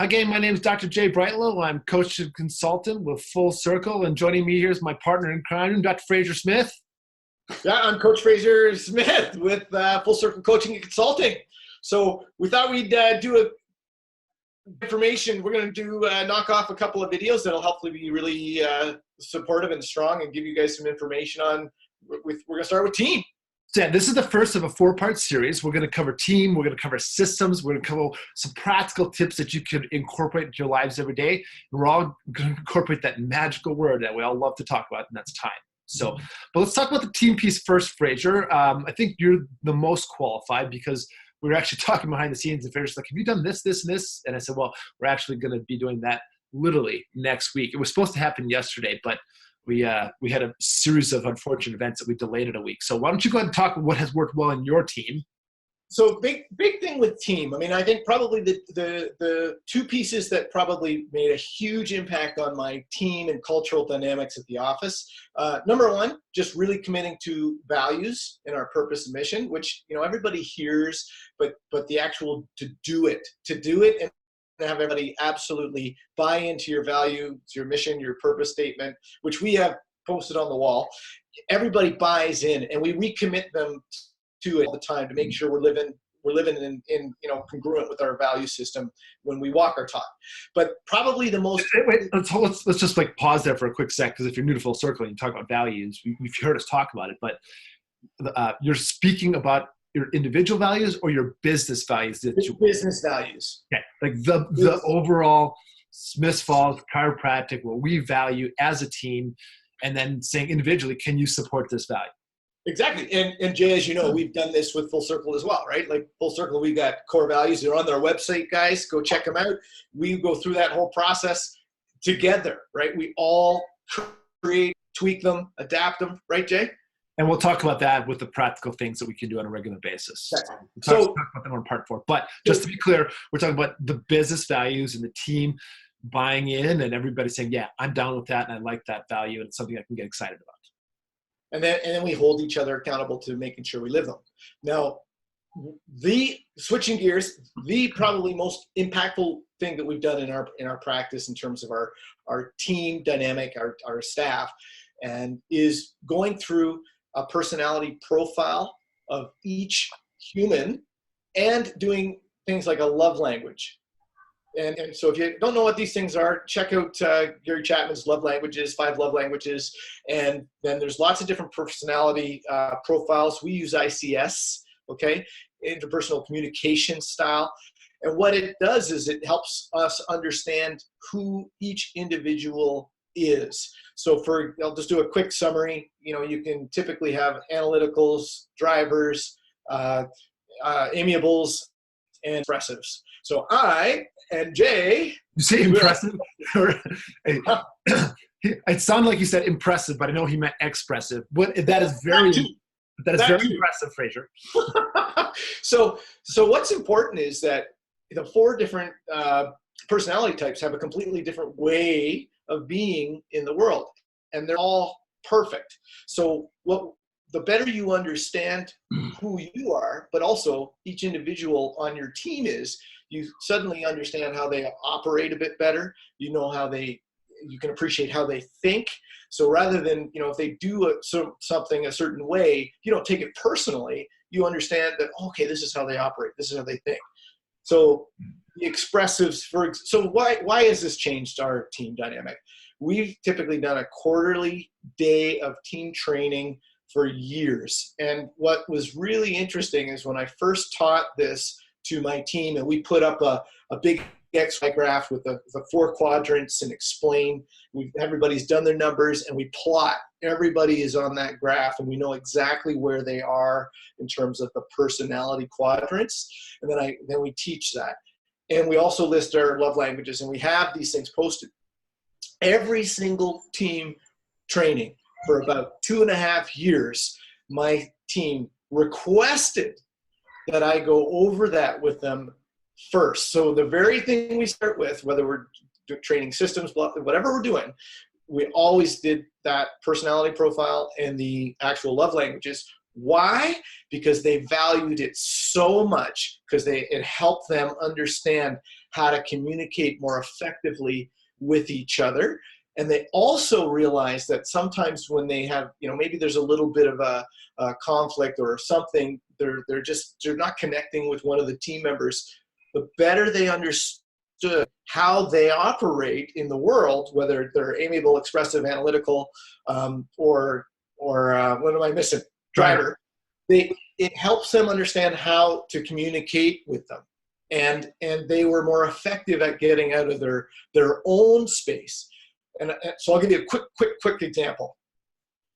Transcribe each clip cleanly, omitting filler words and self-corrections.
Hi, gang. My name is Dr. Jay Brightlow. I'm coach and consultant with Full Circle, and joining me here is my partner in crime, Dr. Fraser Smith. Yeah, I'm Coach Fraser Smith with Full Circle Coaching and Consulting. So we thought we'd do information. We're going to do knock off a couple of videos that'll hopefully be really supportive and strong and give you guys some information on. We're going to start with team. So this is the first of a four-part series. We're going to cover team. We're going to cover systems. We're going to cover some practical tips that you can incorporate into your lives every day. And we're all going to incorporate that magical word that we all love to talk about, and that's time. So, but let's talk about the team piece first, Fraser. I think you're the most qualified because we were actually talking behind the scenes, and Fraser's like, have you done this, this, and this? And I said, well, we're actually going to be doing that literally next week. It was supposed to happen yesterday, but we had a series of unfortunate events that we delayed it a week. So why don't you go ahead and talk about what has worked well in your team? So big thing with team. I mean, I think probably the two pieces that probably made a huge impact on my team and cultural dynamics at the office. Number one, just really committing to values and our purpose and mission, which everybody hears, but the actual to do it and have everybody absolutely buy into your values, your mission, your purpose statement, which we have posted on the wall. Everybody buys in, and we recommit them to it all the time to make sure we're living in congruent with our value system when we walk our talk. But probably the most let's just like pause there for a quick sec, because if you're new to Full Circle and you talk about values, you've heard us talk about it, but you're speaking about your individual values or your business values? Business values. Okay, like the overall Smiths Falls Chiropractic, what we value as a team, and then saying individually, can you support this value? Exactly. And Jay, as you know, we've done this with Full Circle as well, right? Like Full Circle, we got core values. They're on their website, guys. Go check them out. We go through that whole process together, right? We all create, tweak them, adapt them, right, Jay? And we'll talk about that with the practical things that we can do on a regular basis. We'll talk about them on part 4. But just to be clear, we're talking about the business values and the team buying in and everybody saying, yeah, I'm down with that and I like that value and it's something I can get excited about. And then we hold each other accountable to making sure we live them. Now, switching gears, the probably most impactful thing that we've done in our practice in terms of our team dynamic, our staff, and is going through a personality profile of each human and doing things like a love language. And so if you don't know what these things are, check out Gary Chapman's Love Languages, 5 Love Languages. And then there's lots of different personality profiles. We use ICS, okay, interpersonal communication style. And what it does is it helps us understand who each individual is. So I'll just do a quick summary. You can typically have analyticals, drivers, amiables, and expressives. So I and Jay. You say impressive? It sounded like you said impressive, but I know he meant expressive. That is very impressive, Fraser. So what's important is that the 4 different personality types have a completely different way of being in the world, and they're all perfect. So the better you understand who you are, but also each individual on your team is, you suddenly understand how they operate a bit better. You know you can appreciate how they think. So rather than, if they do something a certain way, you don't take it personally. You understand that, okay, this is how they operate. This is how they think. So the expressives, so why has this changed our team dynamic? We've typically done a quarterly day of team training for years. And what was really interesting is when I first taught this to my team, and we put up a big XY graph with the 4 quadrants and explain, everybody's done their numbers and we plot. Everybody is on that graph and we know exactly where they are in terms of the personality quadrants. And then we teach that. And we also list our love languages, and we have these things posted. Every single team training for about 2.5 years, my team requested that I go over that with them first. So the very thing we start with, whether we're training systems, whatever we're doing, we always did that personality profile and the actual love languages. Why? Because they valued it so much, because it helped them understand how to communicate more effectively with each other. And they also realize that sometimes when they have, maybe there's a little bit of a conflict or something, they're not connecting with one of the team members. The better they understood how they operate in the world, whether they're amiable, expressive, analytical, or what am I missing? Driver. It helps them understand how to communicate with them. And they were more effective at getting out of their own space. And so I'll give you a quick example.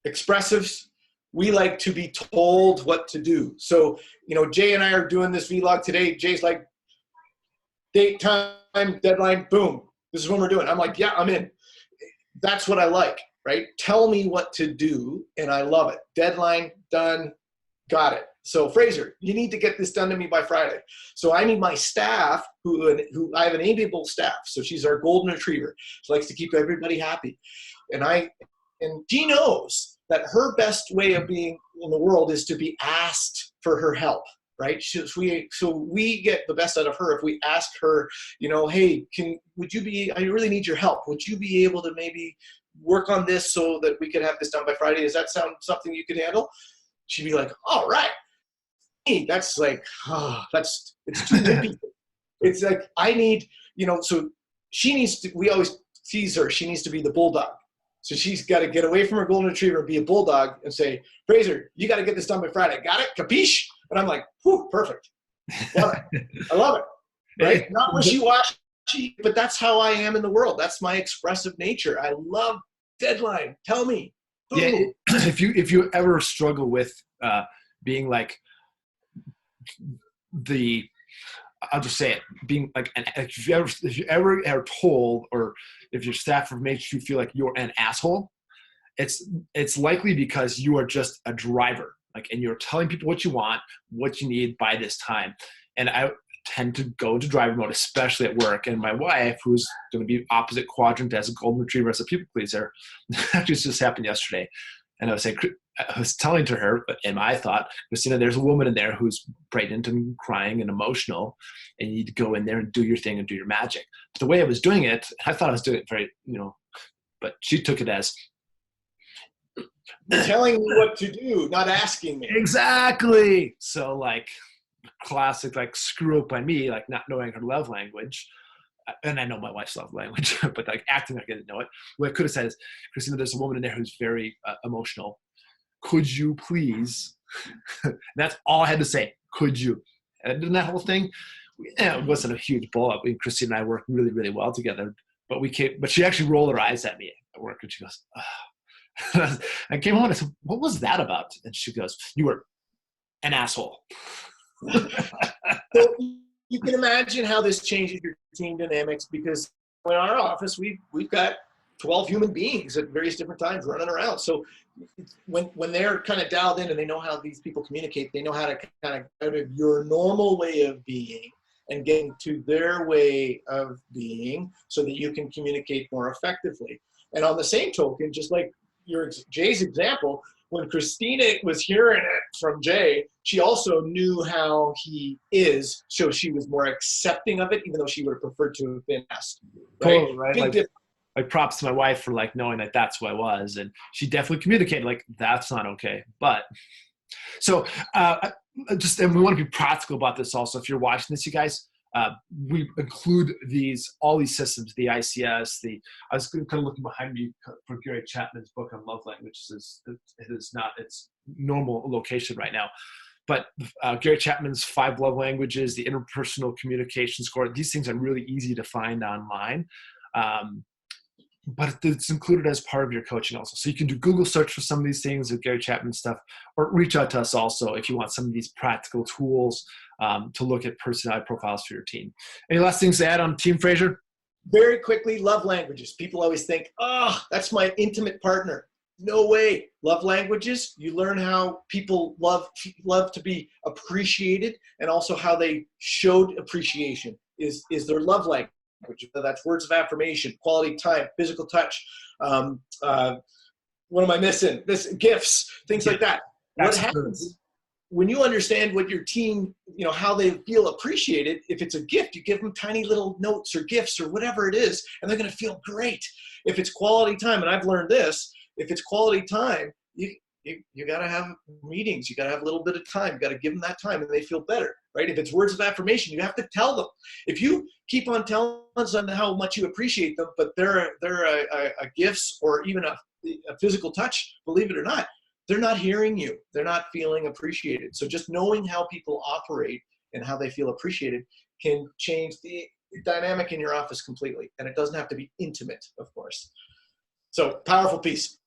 Expressives, we like to be told what to do. So, Jay and I are doing this vlog today. Jay's like, date, time, deadline, boom. This is when we're doing. I'm like, yeah, I'm in. That's what I like, right? Tell me what to do, and I love it. Deadline, done, got it. So Fraser, you need to get this done to me by Friday. So I need my staff, who I have an amiable staff. So she's our golden retriever. She likes to keep everybody happy. And she knows that her best way of being in the world is to be asked for her help, right? So we get the best out of her if we ask her, hey, I really need your help. Would you be able to maybe work on this so that we could have this done by Friday? Does that sound something you could handle? She'd be like, all right. That's like, it's too nippy. It's like, I need, so she needs to, we always tease her, she needs to be the bulldog. So she's got to get away from her golden retriever and be a bulldog and say, Fraser, you got to get this done by Friday. Got it? Capiche? And I'm like, whew, perfect. Love it. I love it. Right? Not wishy-washy, but that's how I am in the world. That's my expressive nature. I love deadline. Tell me. Boom. Yeah, if you ever struggle with being like, I'll just say it, being like if you ever are told, or if your staff makes you feel like you're an asshole, it's likely because you are just a driver, and you're telling people what you want, what you need by this time. And I tend to go into driver mode, especially at work. And my wife, who's going to be opposite quadrant as a golden retriever, as a people pleaser, actually just happened yesterday. And I was telling to her, and I thought, Christina, there's a woman in there who's pregnant and crying and emotional, and you need to go in there and do your thing and do your magic. But the way I was doing it, I thought I was doing it very, but she took it as telling me what to do, not asking me. Exactly. So classic, screw up by me, not knowing her love language. And I know my wife's love language, but acting like I didn't know it. What I could have said is, Christina, there's a woman in there who's very emotional. Could you please? That's all I had to say. Could you? And in that whole thing, it wasn't a huge blow up. Christina and I worked really, really well together. But she actually rolled her eyes at me at work, and she goes, oh. I came home and I said, what was that about? And she goes, you were an asshole. So you can imagine how this changes your team dynamics, because in our office, we've got 12 human beings at various different times running around. So when they're kind of dialed in and they know how these people communicate, they know how to kind of out of your normal way of being and getting to their way of being so that you can communicate more effectively. And on the same token, just like Jay's example, when Christina was hearing it from Jay, she also knew how he is, so she was more accepting of it, even though she would have preferred to have been asked. Right? Totally, right? Like props to my wife for knowing that that's who I was, and she definitely communicated that's not okay. But so and we want to be practical about this also. If you're watching this, you guys, we include all these systems, the ICS, I was kind of looking behind me for Gary Chapman's book on love languages. It is not its normal location right now. But Gary Chapman's 5 love languages, the interpersonal communication score, these things are really easy to find online. But it's included as part of your coaching also. So you can do Google search for some of these things with Gary Chapman stuff, or reach out to us also if you want some of these practical tools to look at personality profiles for your team. Any last things to add on Team Fraser? Very quickly, love languages. People always think, that's my intimate partner. No way. Love languages, you learn how people love to be appreciated, and also how they showed appreciation is their love language. That's words of affirmation, quality time, physical touch. What am I missing? Gifts, things like that. What happens when you understand what your team, you know, how they feel appreciated, if it's a gift, you give them tiny little notes or gifts or whatever it is, and they're going to feel great. If it's quality time, and I've learned this, if it's quality time, you got to have meetings. You got to have a little bit of time. You got to give them that time, and they feel better, right? If it's words of affirmation, you have to tell them. If you keep on telling them how much you appreciate them, but they're a gifts or even a physical touch, believe it or not, they're not hearing you. They're not feeling appreciated. So just knowing how people operate and how they feel appreciated can change the dynamic in your office completely. And it doesn't have to be intimate, of course. So powerful piece.